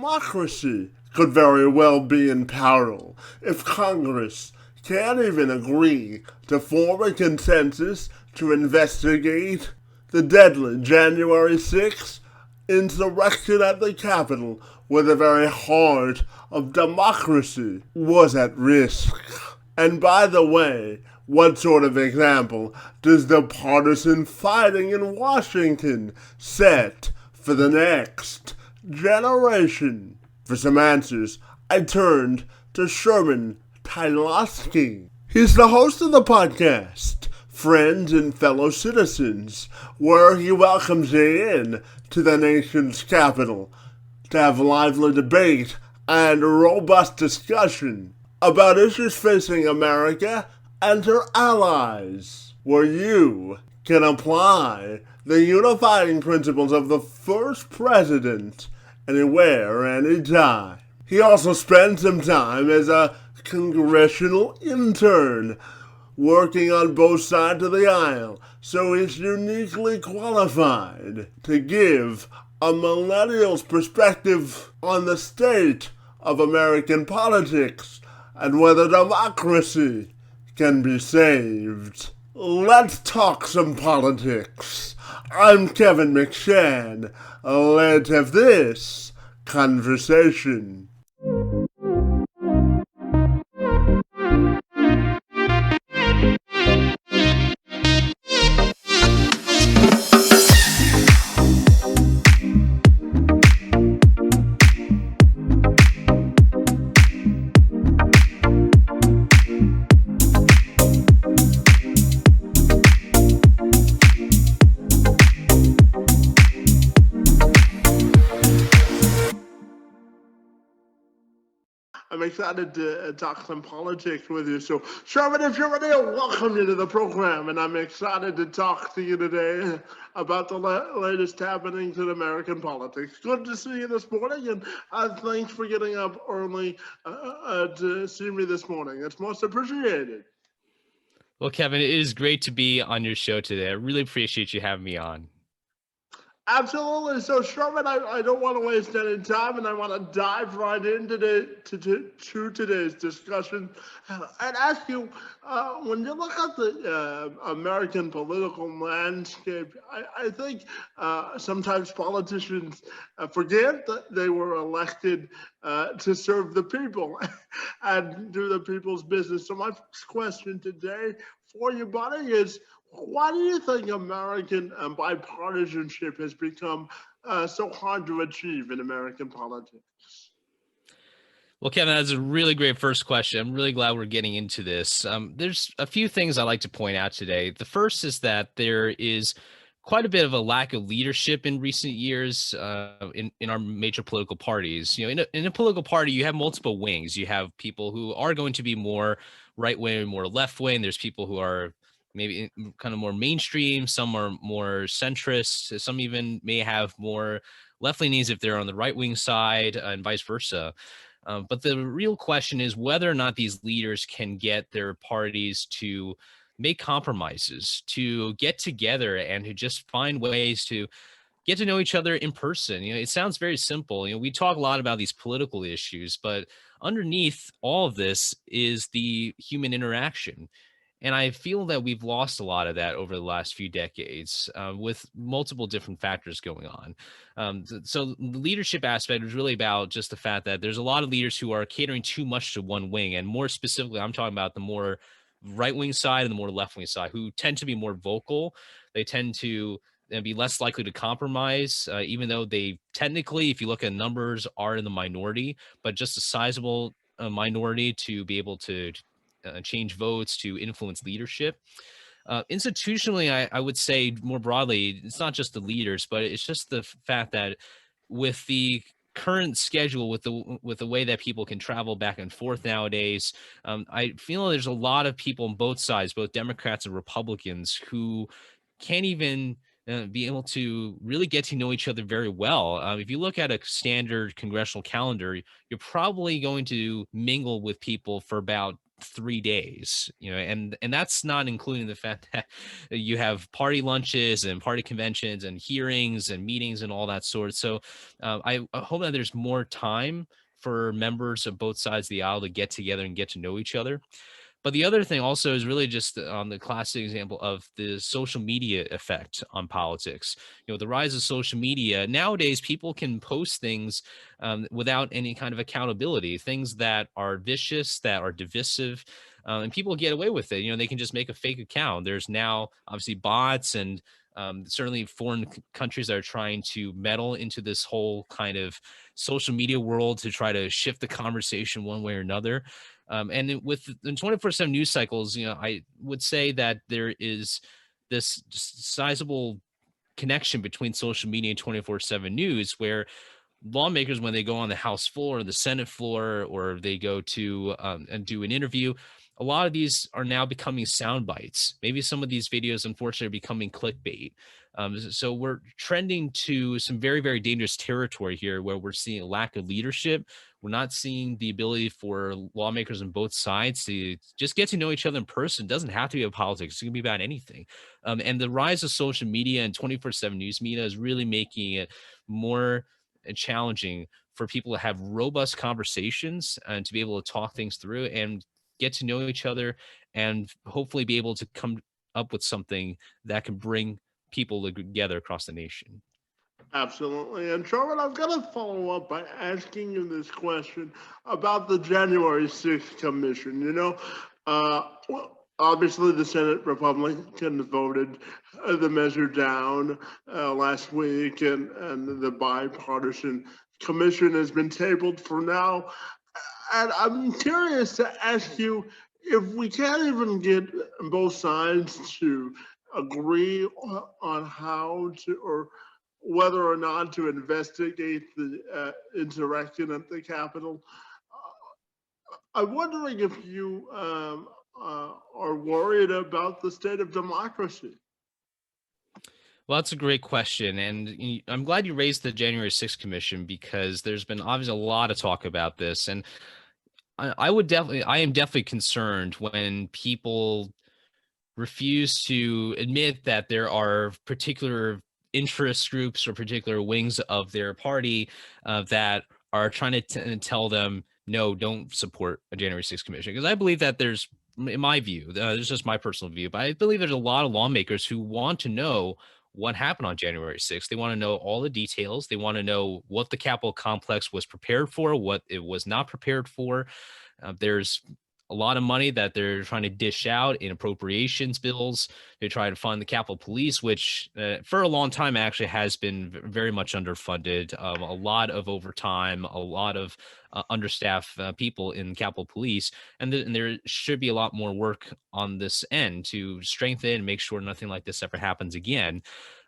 democracy could very well be in peril if Congress can't even agree to form a consensus to investigate the deadly January 6th insurrection at the Capitol, where the very heart of democracy was at risk. And by the way, what sort of example does the partisan fighting in Washington set for the next generation? For some answers, I turned to Sherman Tylawsky. He's the host of the podcast, Friends and Fellow Citizens, where he welcomes you in to the nation's capital to have lively debate and robust discussion about issues facing America and her allies, where you can apply the unifying principles of the first president anywhere, anytime. He also spent some time as a congressional intern, working on both sides of the aisle, so he's uniquely qualified to give a millennial's perspective on the state of American politics and whether democracy can be saved. Let's talk some politics. I'm Kevin McShann. Let's have this conversation. I'm excited to talk some politics with you. So, Sherman, if you're ready, I'll welcome you to the program. And I'm excited to talk to you today about the latest happenings in American politics. Good to see you this morning, and thanks for getting up early to see me this morning. It's most appreciated. Well, Kevin, it is great to be on your show today. I really appreciate you having me on. Absolutely. So, Sherman, I don't want to waste any time, and I want to dive right into today's discussion and ask you, when you look at the American political landscape, I think sometimes politicians forget that they were elected to serve the people and do the people's business. So my first question today for you, buddy, is why do you think American bipartisanship has become so hard to achieve in American politics? Well, Kevin, that's a really great first question. I'm really glad we're getting into this. There's a few things I like to point out today. The first is that there is quite a bit of a lack of leadership in recent years in our major political parties. You know, in a political party, you have multiple wings. You have people who are going to be more right wing, more left wing. There's people who are maybe kind of more mainstream. Some are more centrist. Some even may have more left leanings if they're on the right wing side, and vice versa. But the real question is whether or not these leaders can get their parties to make compromises, to get together and to just find ways to get to know each other in person. You know, it sounds very simple. You know, we talk a lot about these political issues, but underneath all of this is the human interaction. And I feel that we've lost a lot of that over the last few decades with multiple different factors going on. So the leadership aspect is really about just the fact that there's a lot of leaders who are catering too much to one wing. And more specifically, I'm talking about the more right wing side and the more left wing side, who tend to be more vocal. They tend to be less likely to compromise, even though they technically, if you look at numbers, are in the minority, but just a sizable minority to be able to change votes, to influence leadership. Institutionally, I would say more broadly, it's not just the leaders, but it's just the fact that with the current schedule, with the way that people can travel back and forth nowadays, I feel there's a lot of people on both sides, both Democrats and Republicans, who can't even be able to really get to know each other very well. If you look at a standard congressional calendar, you're probably going to mingle with people for about 3 days, and that's not including the fact that you have party lunches and party conventions and hearings and meetings and all that sort. So I hope that there's more time for members of both sides of the aisle to get together and get to know each other. But the other thing also is really just on the classic example of the social media effect on politics. The rise of social media nowadays, people can post things without any kind of accountability, things that are vicious, that are divisive, and people get away with it. They can just make a fake account. There's now obviously bots and certainly foreign countries that are trying to meddle into this whole kind of social media world to try to shift the conversation one way or another. With the 24/7 news cycles, I would say that there is this sizable connection between social media and 24/7 news, where lawmakers, when they go on the House floor or the Senate floor, or they go to and do an interview, a lot of these are now becoming sound bites. Maybe some of these videos, unfortunately, are becoming clickbait. So we're trending to some very, very dangerous territory here, where we're seeing a lack of leadership. We're not seeing the ability for lawmakers on both sides to just get to know each other in person. It doesn't have to be about politics. It can be about anything. And the rise of social media and 24/7 news media is really making it more challenging for people to have robust conversations and to be able to talk things through and get to know each other, and hopefully be able to come up with something that can bring people together across the nation. Absolutely. And Sherman, I'm going to follow up by asking you this question about the January 6th commission. Well, obviously the Senate Republicans voted the measure down last week, and the bipartisan commission has been tabled for now. And I'm curious to ask you, if we can't even get both sides to agree on how to, or whether or not to investigate the insurrection at the Capitol, I'm wondering if you are worried about the state of democracy. Well, that's a great question. And I'm glad you raised the January 6th commission, because there's been obviously a lot of talk about this. And I am definitely concerned when people refuse to admit that there are particular interest groups or particular wings of their party that are trying to tell them, no, don't support a January 6th commission. Because I believe that in my view, this is just my personal view, but I believe there's a lot of lawmakers who want to know what happened on January 6th. They want to know all the details. They want to know what the Capitol complex was prepared for, what it was not prepared for. There's a lot of money that they're trying to dish out in appropriations bills to try to fund the Capitol Police, which for a long time actually has been very much underfunded. A lot of overtime, a lot of understaffed people in Capitol Police, and there should be a lot more work on this end to strengthen and make sure nothing like this ever happens again.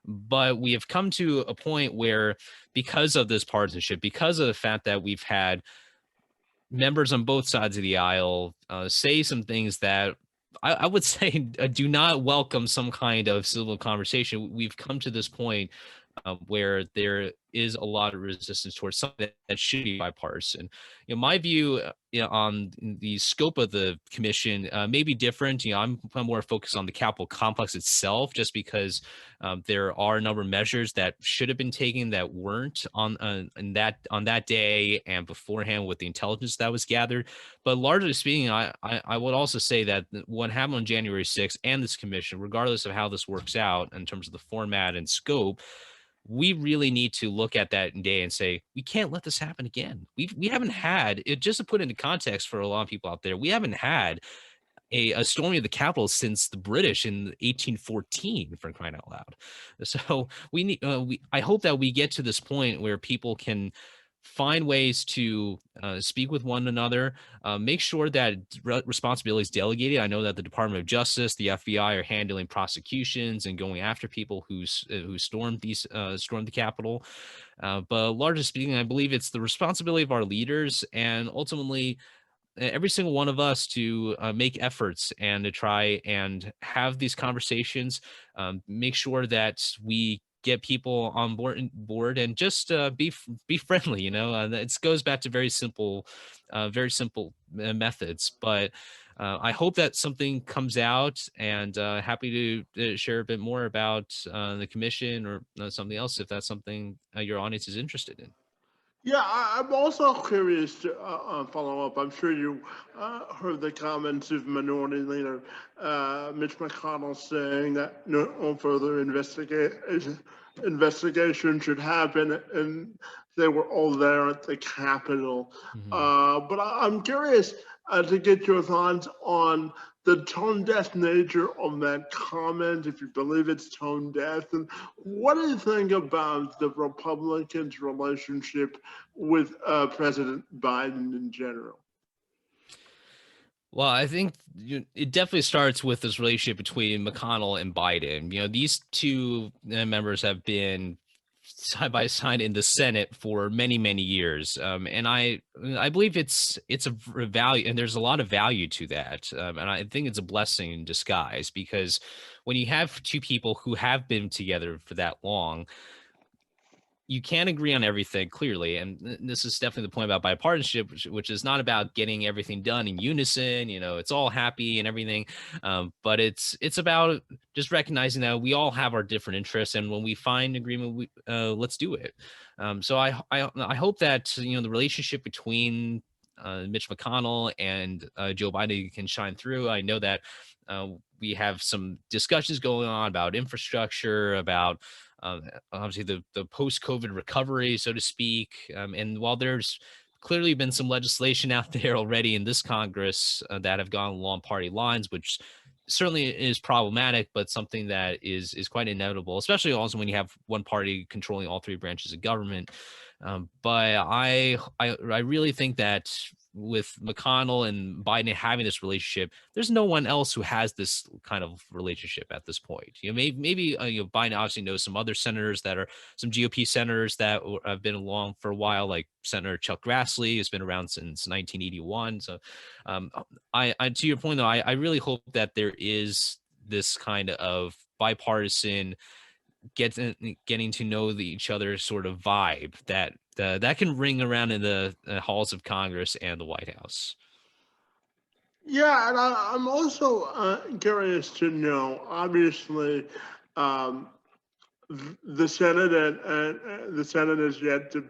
But we have come to a point where, because of this partisanship, because of the fact that we've had members on both sides of the aisle say some things that I would say do not welcome some kind of civil conversation. We've come to this point where there is a lot of resistance towards something that should be bipartisan. My view on the scope of the commission may be different. I'm more focused on the Capitol complex itself, just because there are a number of measures that should have been taken that weren't on that day and beforehand with the intelligence that was gathered. But largely speaking, I would also say that what happened on January 6th and this commission, regardless of how this works out in terms of the format and scope, we really need to look at that day and say, we can't let this happen again. We haven't had it, just to put into context for a lot of people out there, we haven't had a storming of the Capitol since the British in 1814, for crying out loud. So we need, I hope that we get to this point where people can find ways to speak with one another, make sure that responsibility is delegated. I know that the Department of Justice, the FBI are handling prosecutions and going after people who stormed the Capitol. But largely speaking, I believe it's the responsibility of our leaders and ultimately every single one of us to make efforts and to try and have these conversations, make sure that we get people on board and just be friendly. It goes back to very simple methods. But I hope that something comes out, and happy to share a bit more about the commission or something else if that's something your audience is interested in. Yeah, I'm also curious to follow up. I'm sure you heard the comments of Minority Leader Mitch McConnell saying that no further investigation should happen, and they were all there at the Capitol. Mhm. But I'm curious to get your thoughts on the tone deaf nature of that comment, if you believe it's tone deaf, and what do you think about the Republicans' relationship with President Biden in general? Well, I think it definitely starts with this relationship between McConnell and Biden. These two members have been side by side in the Senate for many, many years, and I believe it's a value, and there's a lot of value to that, and I think it's a blessing in disguise because when you have two people who have been together for that long, you can't agree on everything clearly, and this is definitely the point about bipartisanship, which is not about getting everything done in unison. It's all happy and everything, but it's about just recognizing that we all have our different interests, and when we find agreement, let's do it. So I hope that the relationship between Mitch McConnell and Joe Biden can shine through. I know that we have some discussions going on about infrastructure, about uh, obviously the post COVID recovery, so to speak. And while there's clearly been some legislation out there already in this Congress that have gone along party lines, which certainly is problematic, but something that is quite inevitable, especially also when you have one party controlling all three branches of government. But I really think that with McConnell and Biden having this relationship, there's no one else who has this kind of relationship at this point. Maybe Biden obviously knows some other senators that are some GOP senators that have been along for a while, like Senator Chuck Grassley has been around since 1981. So, I to your point though, I really hope that there is this kind of bipartisan getting to know each other sort of vibe that can ring around in the halls of Congress and the White House. Yeah, and I'm also curious to know. Obviously, um, the Senate and the Senate has yet to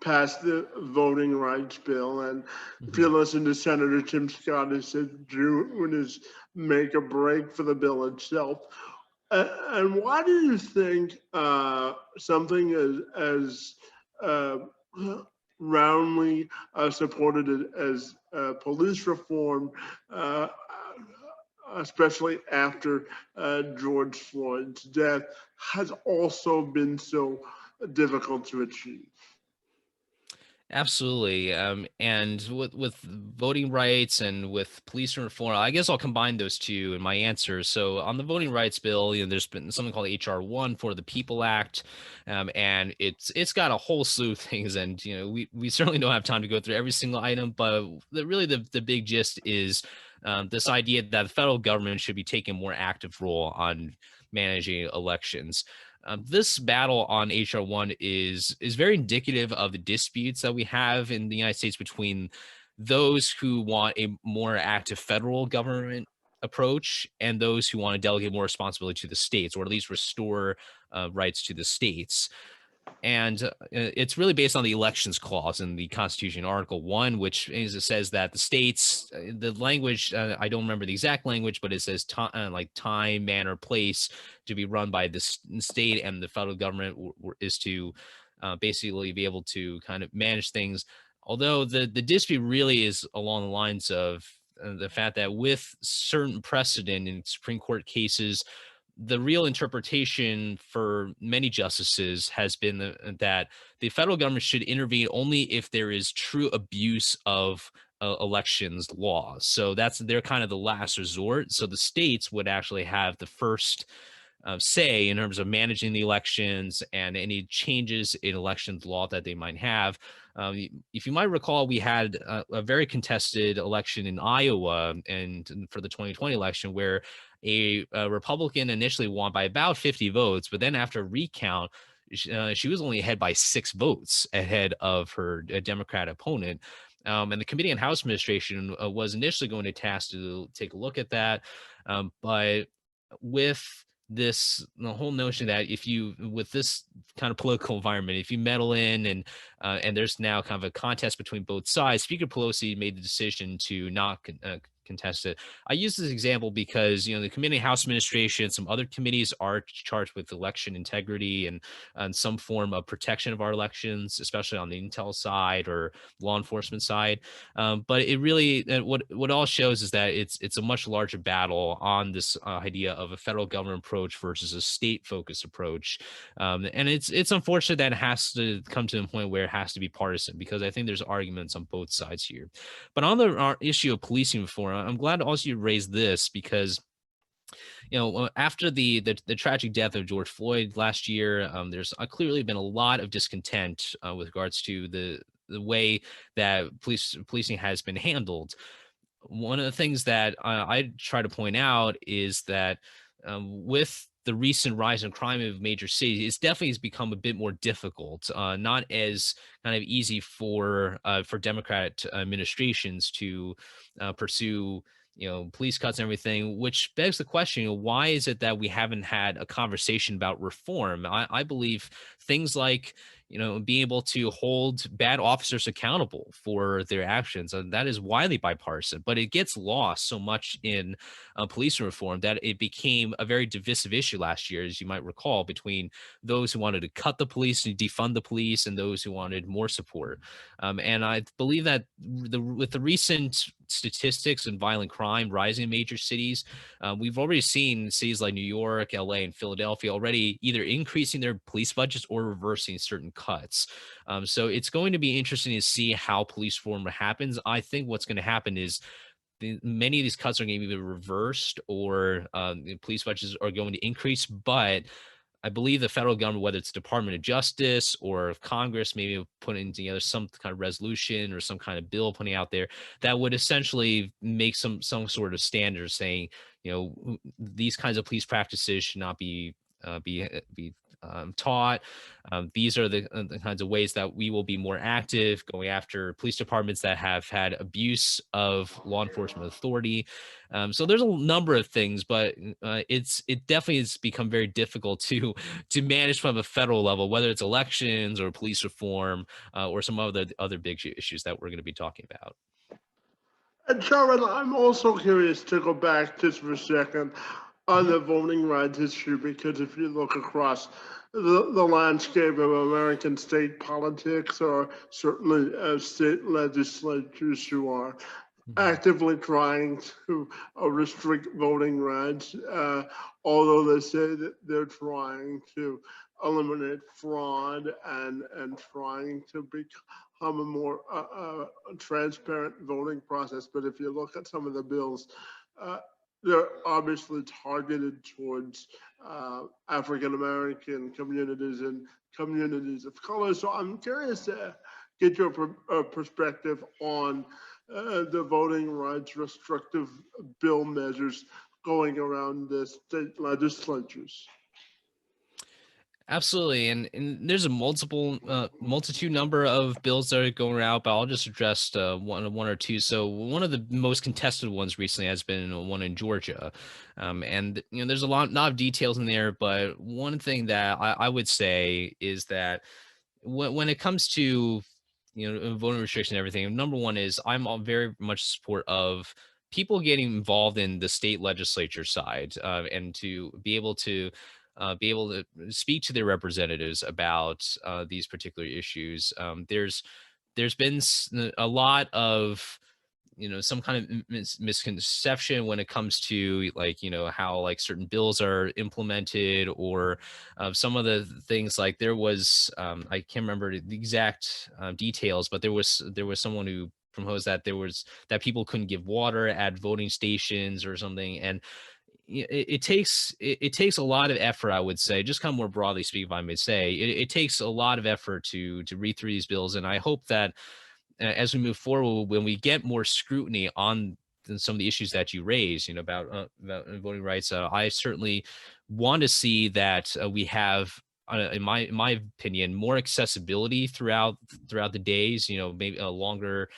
pass the voting rights bill, and if you Mhm. listen to Senator Tim Scott, he said June is make or break for the bill itself. And why do you think something as uh, roundly supported as police reform, uh, especially after George Floyd's death, has also been so difficult to achieve? Absolutely. And with voting rights and with police reform, I guess I'll combine those two in my answer. So on the voting rights bill, there's been something called HR 1 for the People Act, and it's got a whole slew of things. And we certainly don't have time to go through every single item, but the big gist is this idea that the federal government should be taking a more active role on managing elections. This battle on HR 1 is very indicative of the disputes that we have in the United States between those who want a more active federal government approach and those who want to delegate more responsibility to the states, or at least restore rights to the states. And it's really based on the elections clause in the Constitution, Article 1, which it says that the states, the language, I don't remember the exact language, but it says like time, manner, place to be run by the state, and the federal government is to basically be able to kind of manage things. Although the dispute really is along the lines of the fact that with certain precedent in Supreme Court cases, the real interpretation for many justices has been that the federal government should intervene only if there is true abuse of elections laws. So they're kind of the last resort. So the states would actually have the first say in terms of managing the elections and any changes in elections law that they might have. If you might recall, we had a very contested election in Iowa and for the 2020 election where a Republican initially won by about 50 votes, but then after recount, she was only ahead by 6 votes ahead of her Democrat opponent. And the Committee on House Administration was initially going to task to take a look at that, but with the whole notion that if you with this kind of political environment, if you meddle in and there's now kind of a contest between both sides, Speaker Pelosi made the decision to not contest it. I use this example because the Committee on House Administration, some other committees are charged with election integrity and some form of protection of our elections, especially on the intel side or law enforcement side. But it really what all shows is that it's a much larger battle on this idea of a federal government approach versus a state focused approach, and it's unfortunate that it has to come to the point where it has to be partisan, because I think there's arguments on both sides here. But on the issue of policing reform, I'm glad also you raised this because after the tragic death of George Floyd last year, there's clearly been a lot of discontent with regards to the way that policing has been handled. One of the things that I try to point out is that with the recent rise in crime of major cities, it's definitely has become a bit more difficult, not as kind of easy for Democrat administrations to pursue police cuts and everything, which begs the question, why is it that we haven't had a conversation about reform? I believe things like being able to hold bad officers accountable for their actions, and that is widely bipartisan, but it gets lost so much in police reform that it became a very divisive issue last year, as you might recall, between those who wanted to cut the police and defund the police and those who wanted more support. And I believe that with the recent statistics and violent crime rising in major cities, we've already seen cities like New York, LA, and Philadelphia already either increasing their police budgets or reversing certain cuts. So it's going to be interesting to see how police reform happens. I think what's going to happen is many of these cuts are going to be reversed, or the police budgets are going to increase. But I believe the federal government, whether it's Department of Justice or Congress, maybe putting together some kind of resolution or some kind of bill putting out there that would essentially make some sort of standard saying, these kinds of police practices should not be taught. These are the kinds of ways that we will be more active going after police departments that have had abuse of law enforcement authority. So there's a number of things, but it definitely has become very difficult to manage from a federal level, whether it's elections or police reform or some other big issues that we're going to be talking about. And Sherman, I'm also curious to go back just for a second on the voting rights issue, because if you look across the landscape of American state politics, or certainly state legislatures who are actively trying to restrict voting rights, although they say that they're trying to eliminate fraud and trying to become a more transparent voting process. But if you look at some of the bills, they're obviously targeted towards African American communities and communities of color. So I'm curious to get your perspective on the voting rights restrictive bill measures going around the state legislatures. Absolutely, and there's a multitude number of bills that are going out, but I'll just address one or two. So one of the most contested ones recently has been one in Georgia, and there's a lot not of details in there, but one thing that I would say is that when it comes to voting restriction and everything, number one is I'm very much support of people getting involved in the state legislature side, and to be able to speak to their representatives about these particular issues. There's been a lot of some kind of misconception when it comes to how certain bills are implemented, or some of the things, like there was I can't remember the exact details, but there was someone who proposed that people couldn't give water at voting stations or something. And it takes a lot of effort, I would say, just kind of more broadly speaking, if I may say. It takes a lot of effort to read through these bills, and I hope that as we move forward, when we get more scrutiny on some of the issues that you raised, about voting rights, I certainly want to see that we have in my opinion, more accessibility throughout the days. Maybe a longer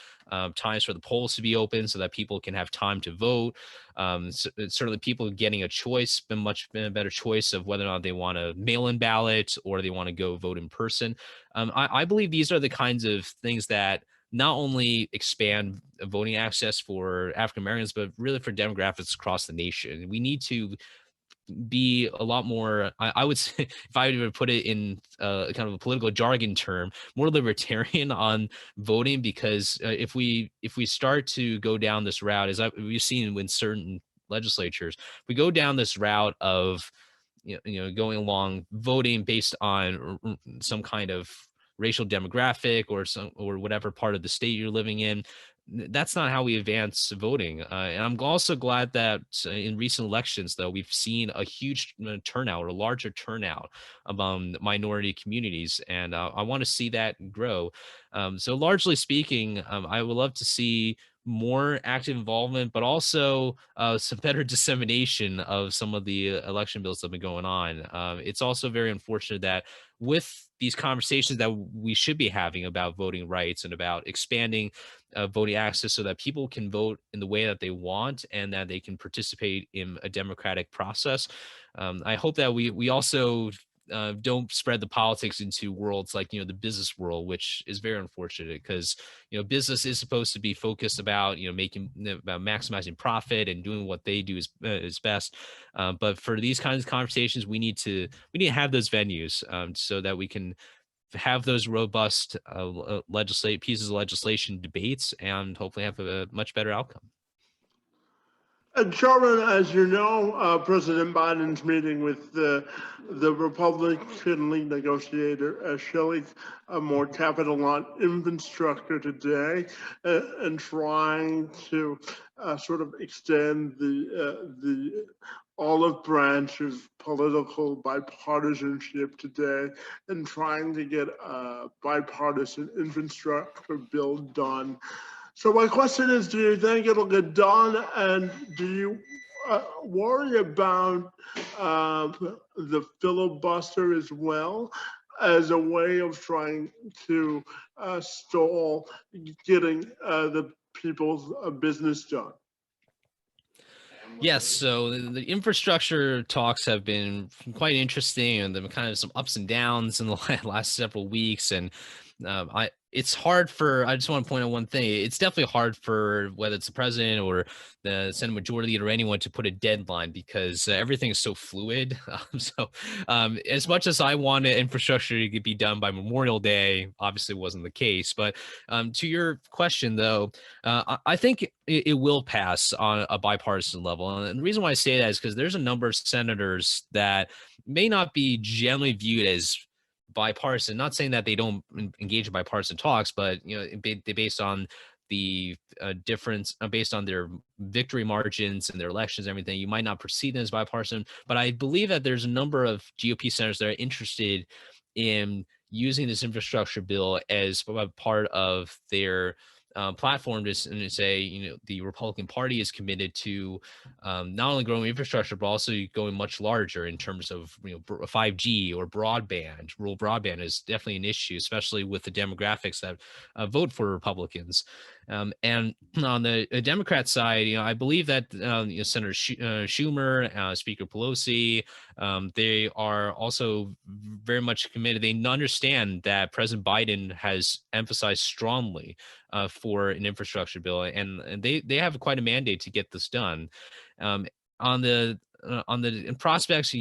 times for the polls to be open so that people can have time to vote. Certainly, people getting a choice, been a better choice of whether or not they want to mail-in ballot or they want to go vote in person. I believe these are the kinds of things that not only expand voting access for African Americans, but really for demographics across the nation. We need to be a lot more, I would say, if I were to put it in kind of a political jargon term, more libertarian on voting, because if we start to go down this route, as we've seen in certain legislatures, we go down this route of going along voting based on some kind of racial demographic or whatever part of the state you're living in. That's not how we advance voting. And I'm also glad that in recent elections, though, we've seen a huge turnout or a larger turnout among minority communities. And I want to see that grow. So largely speaking, I would love to see more active involvement, but also some better dissemination of some of the election bills that have been going on. It's also very unfortunate that with these conversations that we should be having about voting rights and about expanding voting access so that people can vote in the way that they want and that they can participate in a democratic process. I hope that we also don't spread the politics into worlds like the business world, which is very unfortunate because business is supposed to be focused about making about maximizing profit and doing what they do is best. But for these kinds of conversations, we need to have those venues so that we can have those robust legislate pieces of legislation debates and hopefully have a much better outcome. And Sherman, as you know, President Biden's meeting with the Republican lead negotiator, Shelley more capital on infrastructure today, and trying to sort of extend the olive branch of political bipartisanship today, and trying to get a bipartisan infrastructure bill done. So my question is, do you think it'll get done? And do you worry about the filibuster as well as a way of trying to stall getting the people's business done? Yes, so the infrastructure talks have been quite interesting, and there have been kind of some ups and downs in the last several weeks. And it's hard for. I just want to point out one thing. It's definitely hard for whether it's the president or the Senate Majority Leader or anyone to put a deadline because everything is so fluid. As much as I wanted infrastructure to be done by Memorial Day, obviously wasn't the case. But to your question, though, I think it will pass on a bipartisan level. And the reason why I say that is because there's a number of senators that may not be generally viewed as bipartisan. Not saying that they don't engage in bipartisan talks, but they based on the difference based on their victory margins and their elections and everything, you might not perceive them as bipartisan. But I believe that there's a number of GOP senators that are interested in using this infrastructure bill as a part of their platform to say, the Republican Party is committed to not only growing infrastructure, but also going much larger in terms of 5G or broadband. Rural broadband is definitely an issue, especially with the demographics that vote for Republicans. And on the Democrat side, I believe that Senator Schumer, Speaker Pelosi, they are also very much committed. They understand that President Biden has emphasized strongly for an infrastructure bill, and they have quite a mandate to get this done. On the prospects,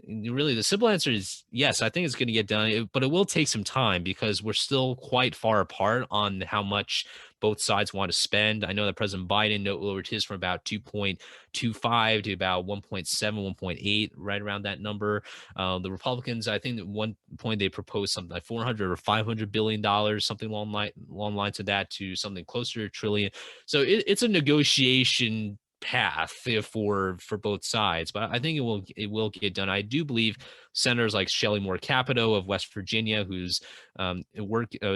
really the simple answer is yes. I think it's going to get done, but it will take some time because we're still quite far apart on how much both sides want to spend. I know that President Biden lowered his from about 2.25 to about 1.7, 1.8, right around that number. The Republicans, I think at one point they proposed something like 400 or 500 billion dollars, something along lines of that, to something closer to a trillion. So it's a negotiation path for both sides, but I think it will get done. I do believe senators like Shelley Moore Capito of West Virginia, who's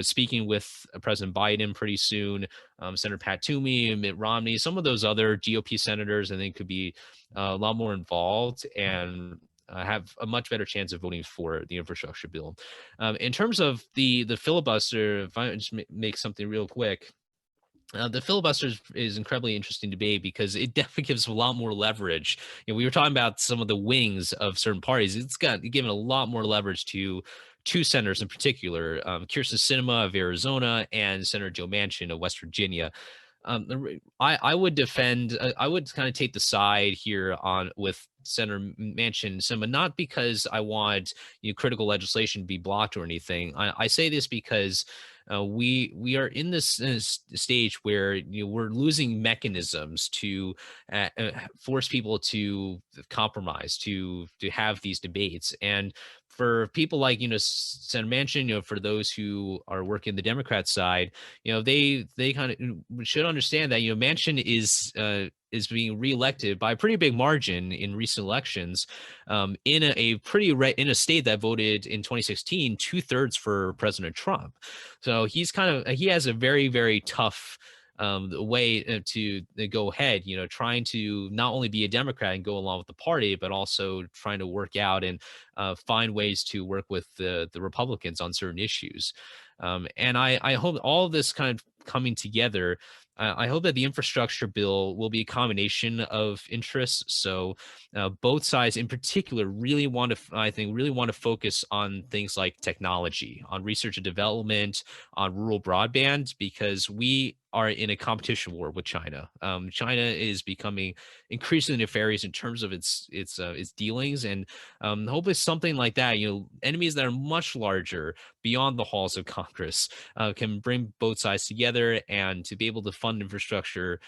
speaking with President Biden pretty soon, Senator Pat Toomey, Mitt Romney, some of those other GOP senators, I think could be a lot more involved and have a much better chance of voting for the infrastructure bill. In terms of the filibuster, if I just make something real quick, the filibuster is incredibly interesting debate because it definitely gives a lot more leverage. We were talking about some of the wings of certain parties. It's got given a lot more leverage to two senators in particular, Kirsten Sinema of Arizona and Senator Joe Manchin of West Virginia. I would defend. I would kind of take the side here on with Senator Manchin and Sinema, not because I want critical legislation to be blocked or anything. I say this because we are in this stage where we're losing mechanisms to force people to compromise, to have these debates. And for people like Senator Manchin, for those who are working the Democrat side, they kind of should understand that Manchin is being reelected by a pretty big margin in recent elections, in in a state that voted in 2016 2/3 for President Trump. So he has a very, very tough way to go ahead, trying to not only be a Democrat and go along with the party, but also trying to work out and find ways to work with the Republicans on certain issues. And I hope all of this kind of coming together. I hope that the infrastructure bill will be a combination of interests. So both sides, in particular, really want to focus on things like technology, on research and development, on rural broadband, because we are in a competition war with China. China is becoming increasingly nefarious in terms of its dealings, and hopefully something like that. Enemies that are much larger beyond the halls of Congress can bring both sides together, and to be able to fund infrastructure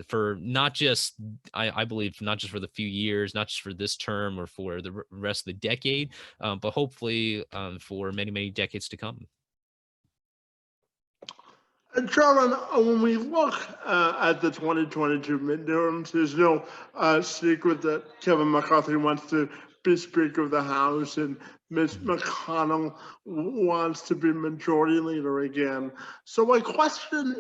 for not just, I believe, not just for the few years, not just for this term or for the rest of the decade, but hopefully for many, many decades to come. And Sherman, when we look at the 2022 midterms, there's no secret that Kevin McCarthy wants to be Speaker of the House and Ms. McConnell wants to be Majority Leader again. So my question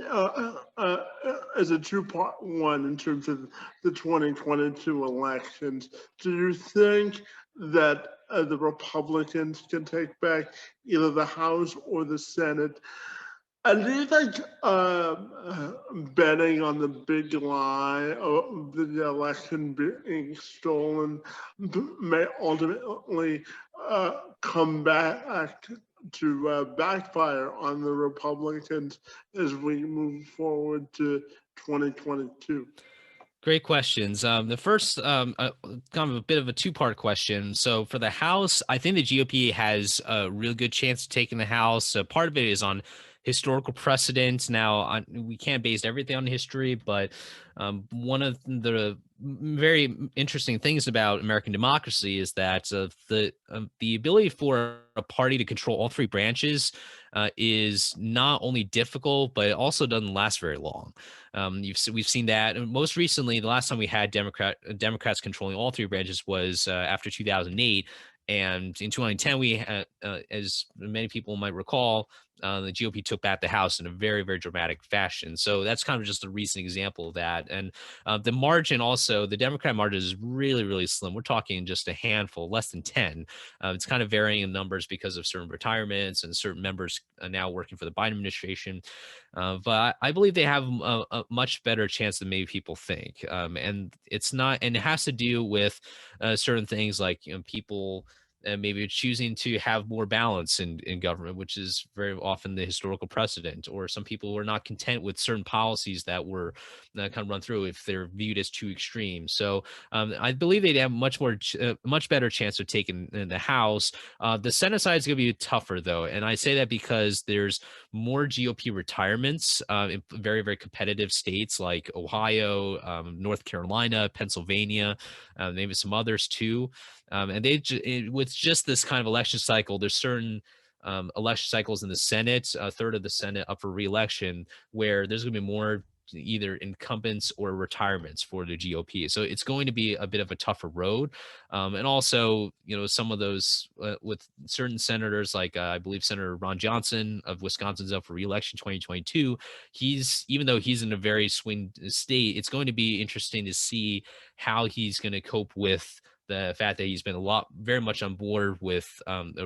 is a two-part one in terms of the 2022 elections. Do you think that the Republicans can take back either the House or the Senate? And do you think betting on the big lie of the election being stolen may ultimately come back to backfire on the Republicans as we move forward to 2022? Great questions. The first, kind of a bit of a two-part question. So for the House, I think the GOP has a real good chance of taking the House. Part of it is on historical precedent. Now, we can't base everything on history, but one of the very interesting things about American democracy is that the ability for a party to control all three branches is not only difficult, but it also doesn't last very long. We've seen that, and most recently, the last time we had Democrats controlling all three branches was after 2008. And in 2010, we had, as many people might recall, the GOP took back the House in a very, very dramatic fashion. So that's kind of just a recent example of that. And the margin also, the Democrat margin is really, really slim. We're talking just a handful, less than 10. It's kind of varying in numbers because of certain retirements and certain members now working for the Biden administration. But I believe they have a much better chance than maybe people think. And it's not, and it has to do with certain things like people maybe choosing to have more balance in government, which is very often the historical precedent, or some people are not content with certain policies that were kind of run through if they're viewed as too extreme. So I believe they'd have much better chance of taking in the House. The Senate side is going to be tougher though, and I say that because there's more GOP retirements in very, very competitive states like Ohio, North Carolina, Pennsylvania, maybe some others too. And with just this kind of election cycle, there's certain election cycles in the Senate, a third of the Senate up for re-election, where there's going to be more either incumbents or retirements for the GOP. So it's going to be a bit of a tougher road. And also, some of those with certain senators, like I believe Senator Ron Johnson of Wisconsin's up for re-election 2022. Even though he's in a very swing state, it's going to be interesting to see how he's going to cope with the fact that he's been very much on board with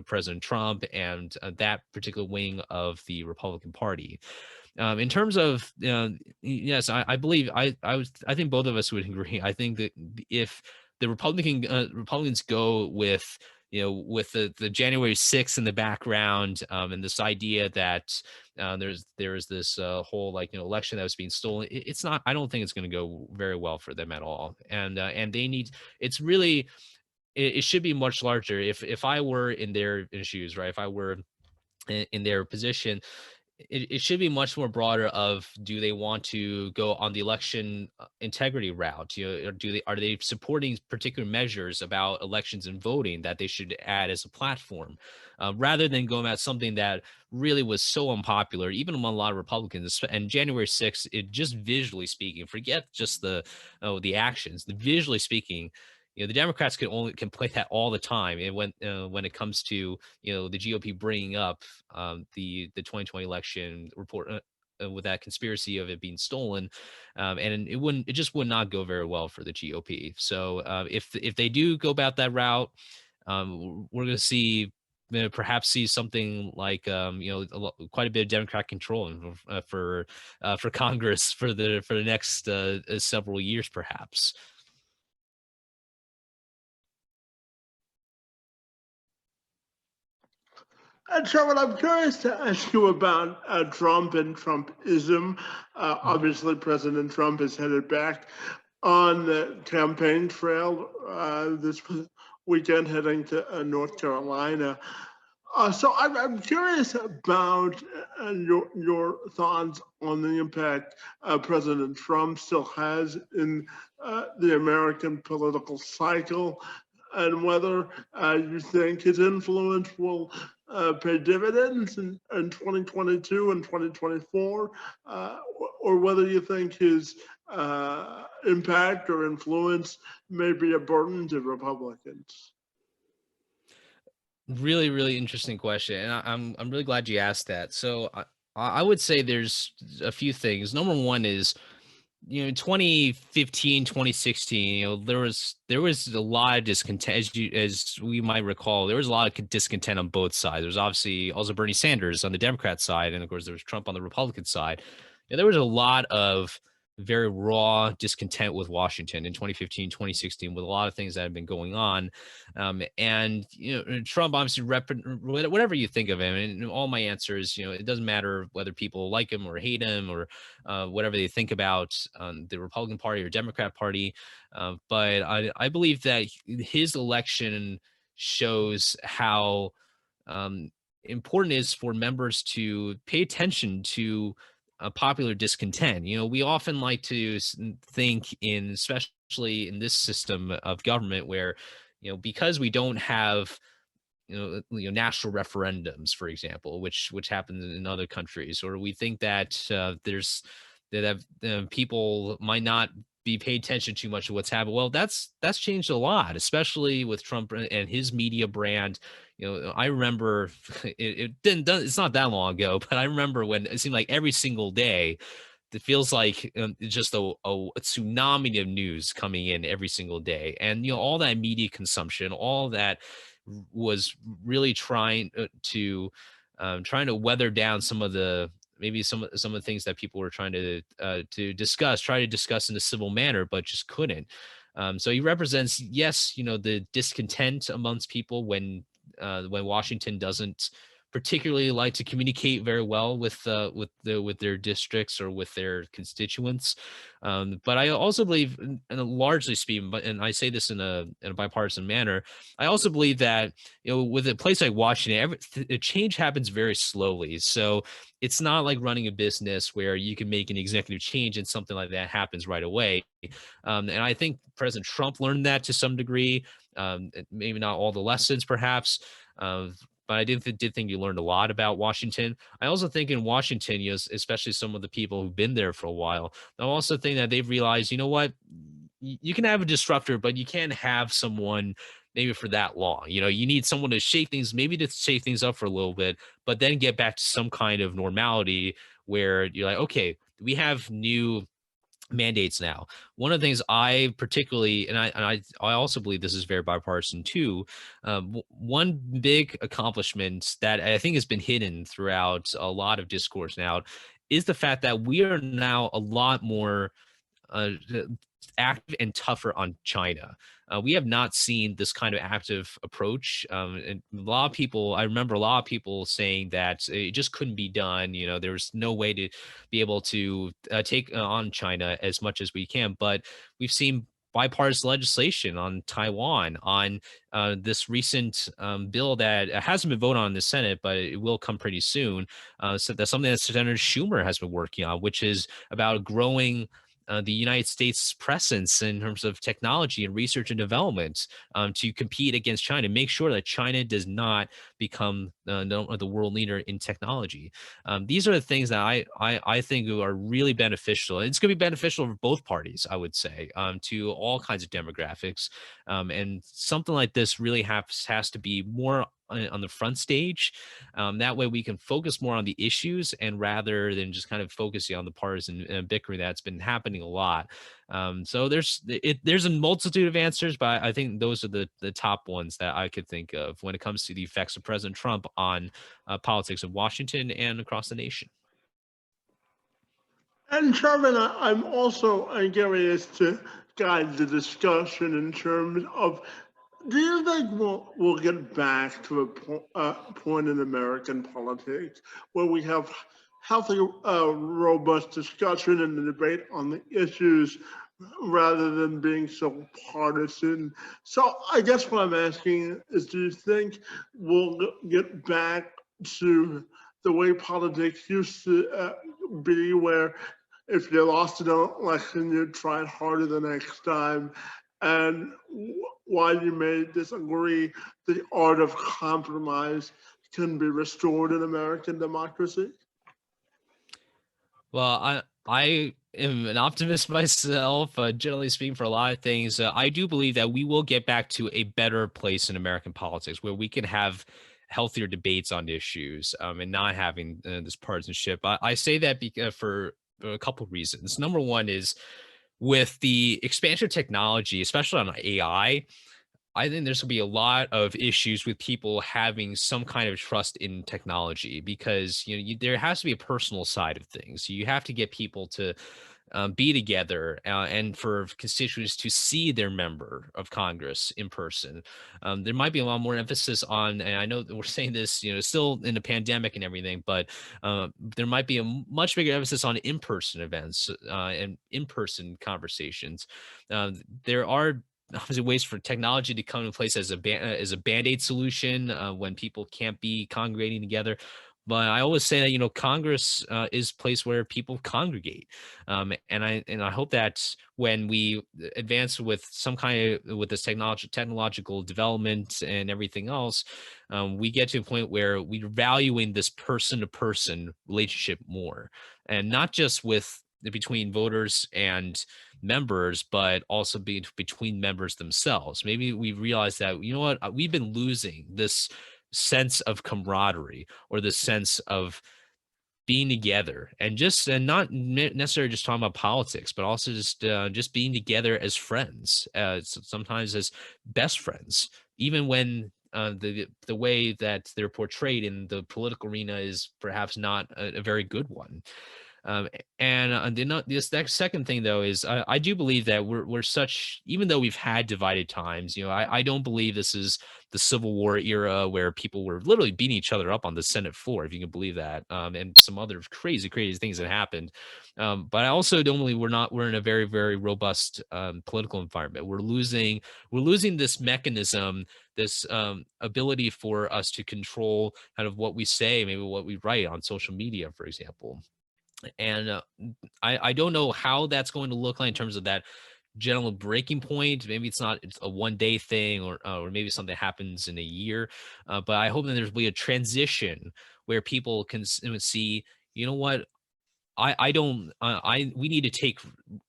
President Trump and that particular wing of the Republican Party. In terms of, yes, I believe I think both of us would agree. I think that if the Republicans go with with the January 6th in the background, and this idea that there's this whole election that was being stolen, it's not. I don't think it's going to go very well for them at all. And they need. It's really. It should be much larger. If I were in their shoes, right? If I were in their position, it should be much more broader of, do they want to go on the election integrity route, or are they supporting particular measures about elections and voting that they should add as a platform, rather than going at something that really was so unpopular even among a lot of Republicans. And January 6th, it just visually speaking, forget just the actions, the visually speaking, the Democrats can play that all the time. And when it comes to the GOP bringing up the 2020 election report, with that conspiracy of it being stolen, and it just would not go very well for the GOP. So if they do go about that route, we're going to see, perhaps see something like quite a bit of Democrat control for Congress for the next several years, perhaps. And Sherman, I'm curious to ask you about Trump and Trumpism. Obviously, President Trump is headed back on the campaign trail this weekend, heading to North Carolina. So I'm curious about your thoughts on the impact President Trump still has in the American political cycle, and whether you think his influence will pay dividends in 2022 and 2024, or whether you think his impact or influence may be a burden to Republicans. Really, really interesting question, and I'm really glad you asked that. So I would say there's a few things. Number one is, 2015, 2016, there was a lot of discontent, as we might recall. There was a lot of discontent on both sides. There was obviously also Bernie Sanders on the Democrat side, and of course there was Trump on the Republican side. And there was a lot of very raw discontent with Washington in 2015, 2016, with a lot of things that have been going on. And Trump obviously whatever you think of him, and all my answers, it doesn't matter whether people like him or hate him, or whatever they think about the Republican Party or Democrat Party. But I believe that his election shows how important it is for members to pay attention to popular discontent. We often like to think especially in this system of government, where because we don't have national referendums, for example, which happens in other countries, or we think that people might not be paid attention too much to what's happened. Well, that's changed a lot, especially with Trump and his media brand. I remember it's not that long ago, but I remember when it seemed like every single day, it feels like just a tsunami of news coming in every single day. And all that media consumption, all that was really trying to weather down some of the things that people were trying to try to discuss in a civil manner, but just couldn't. So he represents, yes, the discontent amongst people when Washington doesn't particularly like to communicate very well with their districts or with their constituents. But I also believe, and largely speaking, and I say this in a bipartisan manner, I also believe that with a place like Washington, change happens very slowly. So it's not like running a business where you can make an executive change and something like that happens right away. And I think President Trump learned that to some degree. Maybe not all the lessons, perhaps. But I did think you learned a lot about Washington. I also think in Washington, especially some of the people who've been there for a while, I also think that they've realized, what, you can have a disruptor, but you can't have someone maybe for that long. You need someone to shake things up for a little bit, but then get back to some kind of normality where you're like, okay, we have new mandates now. One of the things I particularly, and I also believe this is very bipartisan too. One big accomplishment that I think has been hidden throughout a lot of discourse now is the fact that we are now a lot more uh, active and tougher on China. We have not seen this kind of active approach. And a lot of people, I remember a lot of people saying that it just couldn't be done. You know, there's no way to be able to take on China as much as we can. But we've seen bipartisan legislation on Taiwan, on this recent bill that hasn't been voted on in the Senate, but it will come pretty soon. So that's something that Senator Schumer has been working on, which is about growing the United States presence in terms of technology and research and development to compete against China, make sure that China does not become the world leader in technology. These are the things that I think are really beneficial. It's going to be beneficial for both parties, I would say, to all kinds of demographics. And something like this really has to be more on the front stage. That way we can focus more on the issues and rather than just kind of focusing on the partisan bickering that's been happening a lot. So there's a multitude of answers, but I think those are the top ones that I could think of when it comes to the effects of President Trump on politics of Washington and across the nation. And Sherman, I'm also curious to guide the discussion in terms of, do you think we'll get back to a point in American politics where we have healthy, robust discussion and debate on the issues rather than being so partisan? So I guess what I'm asking is, do you think we'll get back to the way politics used to be, where if you lost an election, you tried harder the next time? And while you may disagree, the art of compromise can be restored in American democracy? Well, I am an optimist myself, generally speaking, for a lot of things. I do believe that we will get back to a better place in American politics where we can have healthier debates on issues and not having this partisanship. I say that because for a couple of reasons. Number one is with the expansion of technology, especially on I think there's going to be a lot of issues with people having some kind of trust in technology because there has to be a personal side of things. You have to get people to be together and for constituents to see their member of Congress in person. There might be a lot more emphasis on, and I know that we're saying this, still in the pandemic and everything, but there might be a much bigger emphasis on in-person events and in-person conversations. There are obviously ways for technology to come in place as a band-aid solution when people can't be congregating together. But I always say that Congress is a place where people congregate, and I hope that when we advance with some kind of with this technological development and everything else, we get to a point where we're valuing this person-to-person relationship more, and not just with between voters and members, but also between members themselves. Maybe we realize that we've been losing this sense of camaraderie or the sense of being together and not necessarily just talking about politics, but also just being together as friends, sometimes as best friends, even when the way that they're portrayed in the political arena is perhaps not a very good one. And this next second thing though is I do believe that we're such, even though we've had divided times, I don't believe this is the Civil War era where people were literally beating each other up on the Senate floor, if you can believe that, and some other crazy things that happened. But I also don't believe we're in a very, very robust political environment. We're losing this mechanism, this ability for us to control kind of what we say, maybe what we write on social media, for example. And I don't know how that's going to look like in terms of that general breaking point. Maybe it's a 1 day thing, or maybe something happens in a year. But I hope that there's be a transition where people can see, you know what, I don't I we need to take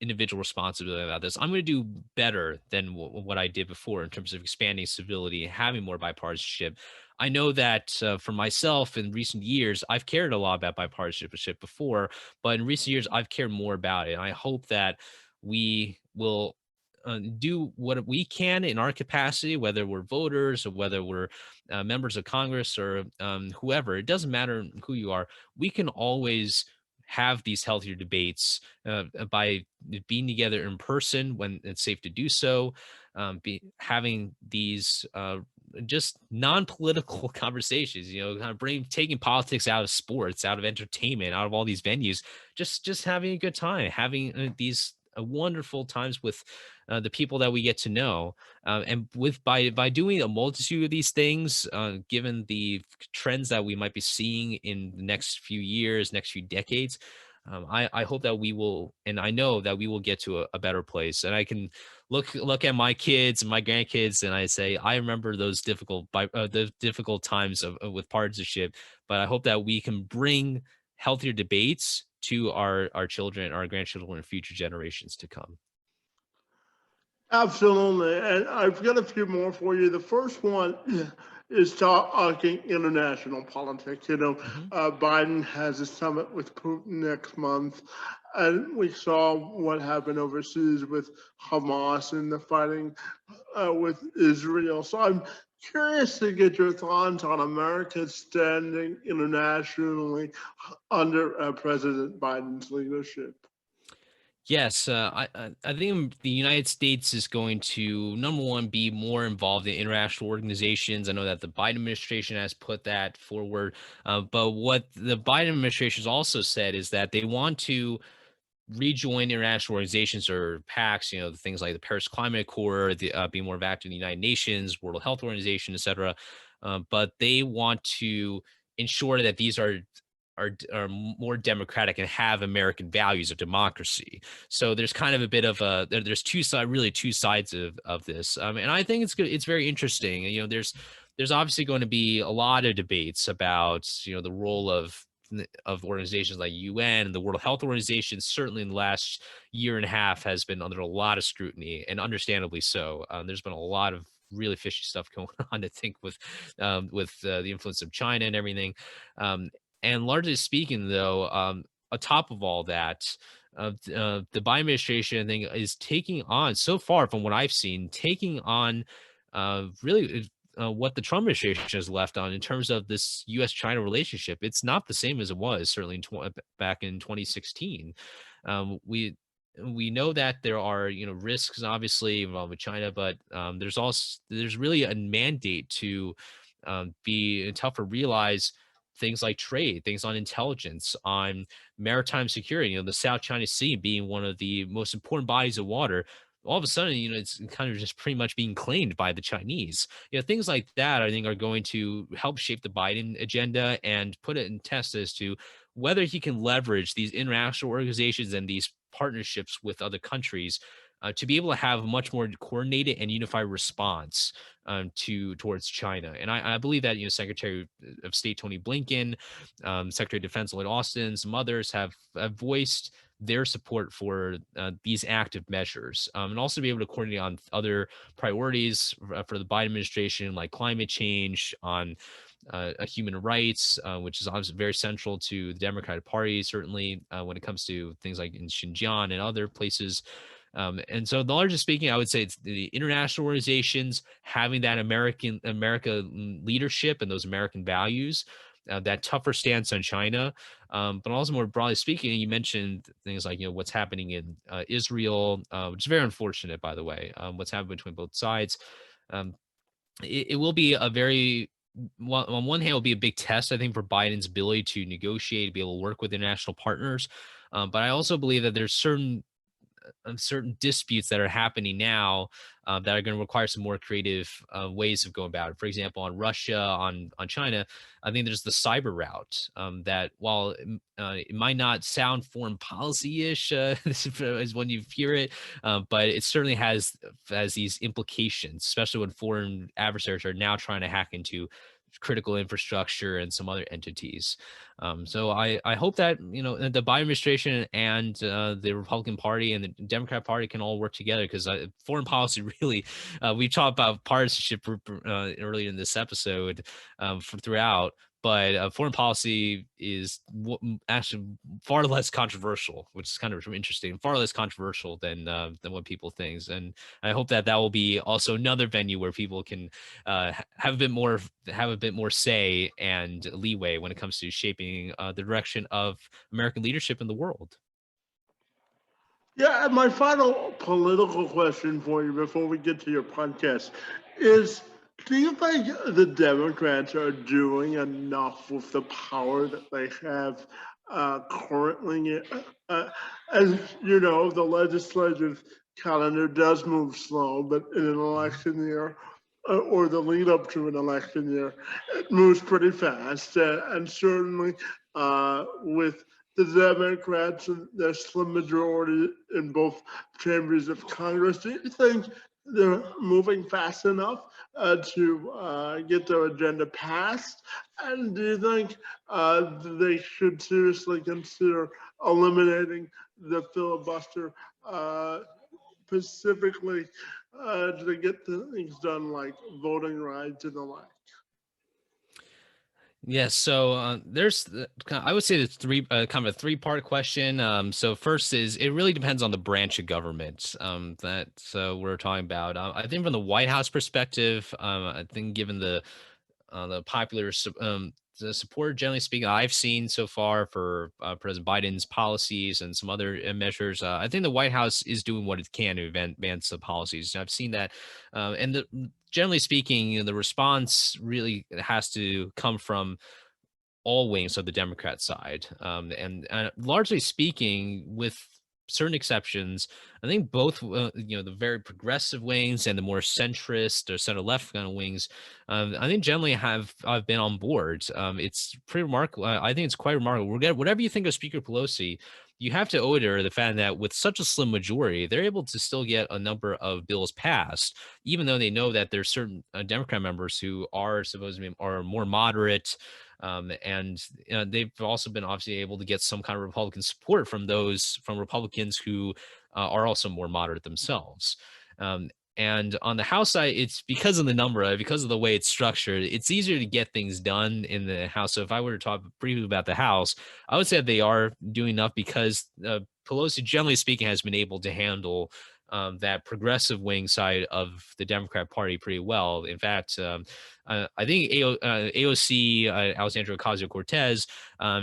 individual responsibility about this. I'm going to do better than what I did before in terms of expanding civility and having more bipartisanship. I know that for myself in recent years, I've cared a lot about bipartisanship before, but in recent years, I've cared more about it. And I hope that we will do what we can in our capacity, whether we're voters or whether we're members of Congress or whoever. It doesn't matter who you are. We can always have these healthier debates by being together in person when it's safe to do so, having these just non-political conversations, kind of taking politics out of sports, out of entertainment, out of all these venues, just having a good time, having these wonderful times with the people that we get to know, and with by doing a multitude of these things, given the trends that we might be seeing in the next few years, next few decades. I hope that we will, and I know that we will get to a better place. And I can look at my kids and my grandkids, and I say I remember those the difficult times with partisanship. But I hope that we can bring healthier debates to our children, our grandchildren, and future generations to come. Absolutely. And I've got a few more for you. The first one is talking international politics. Mhm. Biden has a summit with Putin next month, and we saw what happened overseas with Hamas and the fighting with Israel. So I'm curious to get your thoughts on America's standing internationally under President Biden's leadership. Yes, I think the United States is going to, number one, be more involved in international organizations. I know that the Biden administration has put that forward, but what the Biden administration has also said is that they want to rejoin international organizations or pacts, things like the Paris Climate Accord, be more active in the United Nations, World Health Organization, et cetera. But they want to ensure that these are more democratic and have American values of democracy. So there's kind of a bit of there's really two sides of this, and I think it's good. It's very interesting. There's obviously going to be a lot of debates about the role of organizations like UN and the World Health Organization. Certainly in the last year and a half has been under a lot of scrutiny, and understandably so. There's been a lot of really fishy stuff going on, I think, with the influence of China and everything. And largely speaking, though, atop of all that, the Biden administration, I think, is taking on, so far from what I've seen, taking on really what the Trump administration has left on in terms of this U.S.-China relationship. It's not the same as it was certainly back in 2016. We know that there are risks obviously involved with China, but there's really a mandate to be tougher, realize things like trade, things on intelligence, on maritime security. The South China Sea being one of the most important bodies of water. All of a sudden, it's kind of just pretty much being claimed by the Chinese. Things like that, I think, are going to help shape the Biden agenda and put it in test as to whether he can leverage these international organizations and these partnerships with other countries to be able to have a much more coordinated and unified response towards China. And I believe that Secretary of State Tony Blinken, Secretary of Defense Lloyd Austin, some others have voiced their support for these active measures, and also be able to coordinate on other priorities for the Biden administration, like climate change, on human rights, which is obviously very central to the Democratic Party, certainly when it comes to things like in Xinjiang and other places. And so, the largest speaking, I would say it's the international organizations having that America leadership and those American values, that tougher stance on China, but also more broadly speaking, you mentioned things like what's happening in Israel, which is very unfortunate, by the way. What's happened between both sides. Um, it will be a very on one hand, it will be a big test, I think, for Biden's ability to negotiate, be able to work with international partners. But I also believe that there's certain disputes that are happening now that are going to require some more creative ways of going about it. For example, on Russia, on China, I think there's the cyber route that, while it might not sound foreign policy-ish as when you hear it, but it certainly has these implications, especially when foreign adversaries are now trying to hack into critical infrastructure and some other entities. So I hope that the Biden administration and the Republican Party and the Democrat Party can all work together, because foreign policy really, we talked about partisanship earlier in this episode throughout. But foreign policy is actually far less controversial, which is kind of interesting. Far less controversial than what people think, and I hope that will be also another venue where people can have a bit more say and leeway when it comes to shaping the direction of American leadership in the world. Yeah, and my final political question for you before we get to your podcast is, do you think the Democrats are doing enough with the power that they have currently? As you know, the legislative calendar does move slow, but in an election year, or the lead up to an election year, it moves pretty fast. And certainly with the Democrats and their slim majority in both chambers of Congress, do you think they're moving fast enough to get their agenda passed? And do you think they should seriously consider eliminating the filibuster specifically to get things done like voting rights and the like? Yes, so there's, I would say it's kind of a three-part question. So first is, it really depends on the branch of government that we're talking about. I think from the White House perspective, I think given the popular the support, generally speaking, I've seen so far for President Biden's policies and some other measures, I think the White House is doing what it can to advance the policies. I've seen that, generally speaking, the response really has to come from all wings of the Democrat side. And largely speaking, with certain exceptions, I think both, the very progressive wings and the more centrist or center left kind of wings, I think generally I've been on board. It's pretty remarkable. I think it's quite remarkable. Whatever you think of Speaker Pelosi, you have to owe her the fact that with such a slim majority, they're able to still get a number of bills passed, even though they know that there's certain Democrat members who are supposed to be are more moderate, and they've also been obviously able to get some kind of Republican support from Republicans who are also more moderate themselves. And on the House side, it's because of the number, because of the way it's structured, it's easier to get things done in the House. So if I were to talk briefly about the House, I would say that they are doing enough, because Pelosi, generally speaking, has been able to handle that progressive wing side of the Democrat Party pretty well. In fact, I think AOC, Alexandria Ocasio-Cortez,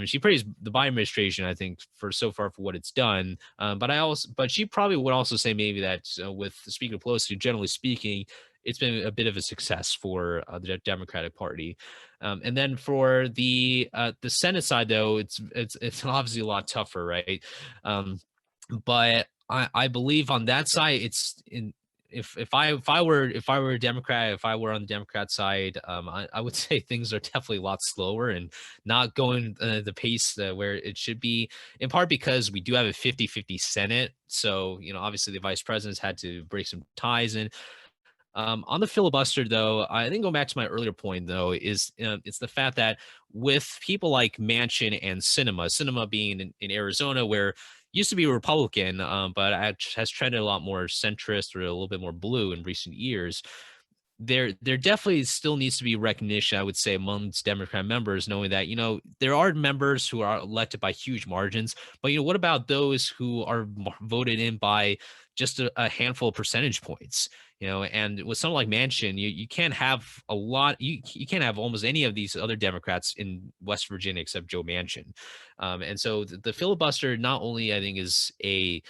she praised the Biden administration, I think, for what it's done. But she probably would also say maybe that with Speaker Pelosi, generally speaking, it's been a bit of a success for the Democratic Party. And then for the Senate side, though, it's obviously a lot tougher, right? But I believe on that side, it's in. If I were a Democrat, if I were on the Democrat side, I would say things are definitely a lot slower and not going the pace where it should be, in part because we do have a 50-50 Senate. So, obviously the vice president's had to break some ties in. On the filibuster, though, I think going back to my earlier point, though, is it's the fact that with people like Manchin and Sinema being in Arizona, where used to be a Republican, but has trended a lot more centrist or a little bit more blue in recent years. There definitely still needs to be recognition, I would say, amongst Democrat members, knowing that, there are members who are elected by huge margins, but, what about those who are voted in by just a handful of percentage points? And with someone like Manchin, you can't have a lot. You can't have almost any of these other Democrats in West Virginia except Joe Manchin. And so the filibuster not only, I think, is a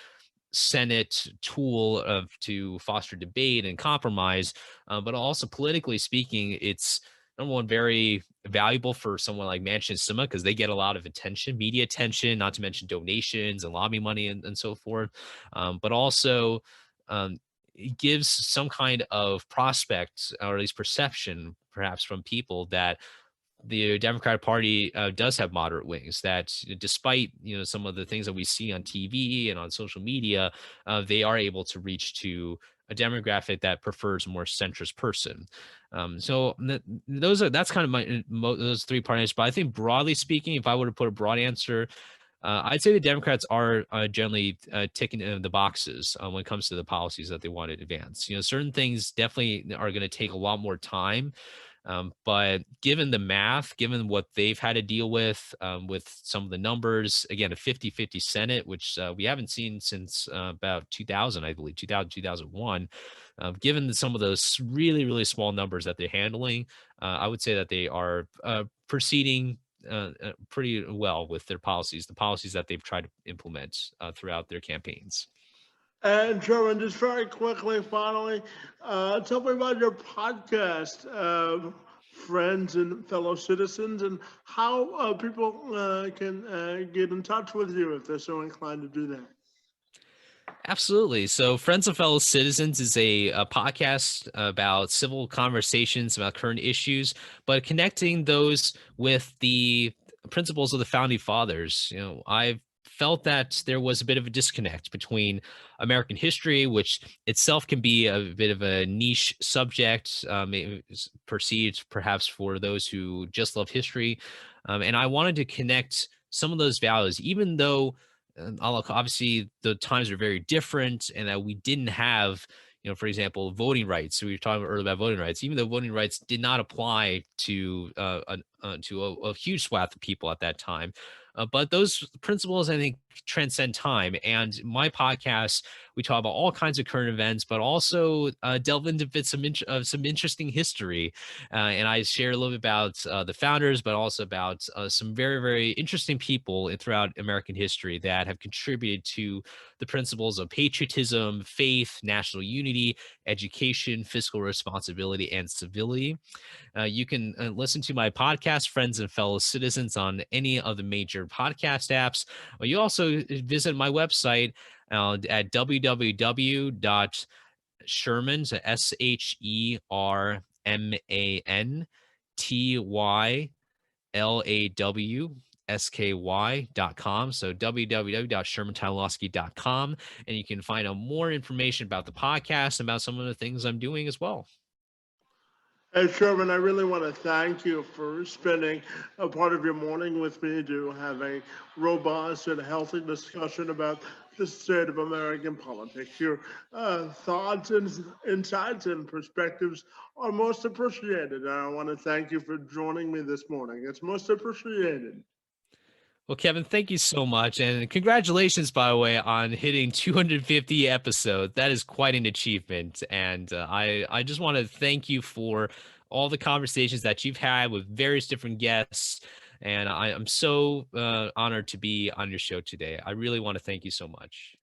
Senate tool to foster debate and compromise, but also politically speaking, it's number one, very valuable for someone like Manchin and Sinema, because they get a lot of attention, media attention, not to mention donations and lobby money and so forth. But also, it gives some kind of prospect, or at least perception, perhaps, from people that the Democratic Party does have moderate wings, that despite some of the things that we see on TV and on social media, they are able to reach to a demographic that prefers a more centrist person. That's kind of those three parties. But I think broadly speaking, if I were to put a broad answer, I'd say the Democrats are generally ticking the boxes when it comes to the policies that they want to advance. Certain things definitely are going to take a lot more time. But given the math, given what they've had to deal with some of the numbers, again, a 50-50 Senate, which we haven't seen since about 2000, I believe, 2000, 2001, given some of those really, really small numbers that they're handling, I would say that they are proceeding pretty well with their policies, the policies that they've tried to implement throughout their campaigns. And Sherman, just very quickly, finally, tell me about your podcast, friends and fellow citizens, and how people can get in touch with you if they're so inclined to do that. Absolutely. So, Friends of Fellow Citizens is a podcast about civil conversations about current issues, but connecting those with the principles of the founding fathers. I've felt that there was a bit of a disconnect between American history, which itself can be a bit of a niche subject, perceived perhaps for those who just love history. And I wanted to connect some of those values, even though obviously the times are very different and that we didn't have, for example, voting rights. So we were talking earlier about voting rights, even though voting rights did not apply to a huge swath of people at that time. But those principles, I think, transcend time. And my podcast, we talk about all kinds of current events, but also delve into bits of some interesting history. And I share a little bit about the founders, but also about some very, very interesting people throughout American history that have contributed to the principles of patriotism, faith, national unity, education, fiscal responsibility, and civility. You can listen to my podcast, Friends and Fellow Citizens, on any of the major podcast apps. You also visit my website at www.sherman, so ShermanTylawsky.com. So www.shermantylawsky.com. And you can find out more information about the podcast and about some of the things I'm doing as well. Hey, Sherman, I really want to thank you for spending a part of your morning with me to have a robust and healthy discussion about the state of American politics. Your thoughts and insights and perspectives are most appreciated. And I want to thank you for joining me this morning. It's most appreciated. Well, Kevin, thank you so much. And congratulations, by the way, on hitting 250 episodes. That is quite an achievement. And I just want to thank you for all the conversations that you've had with various different guests. And I'm so honored to be on your show today. I really want to thank you so much.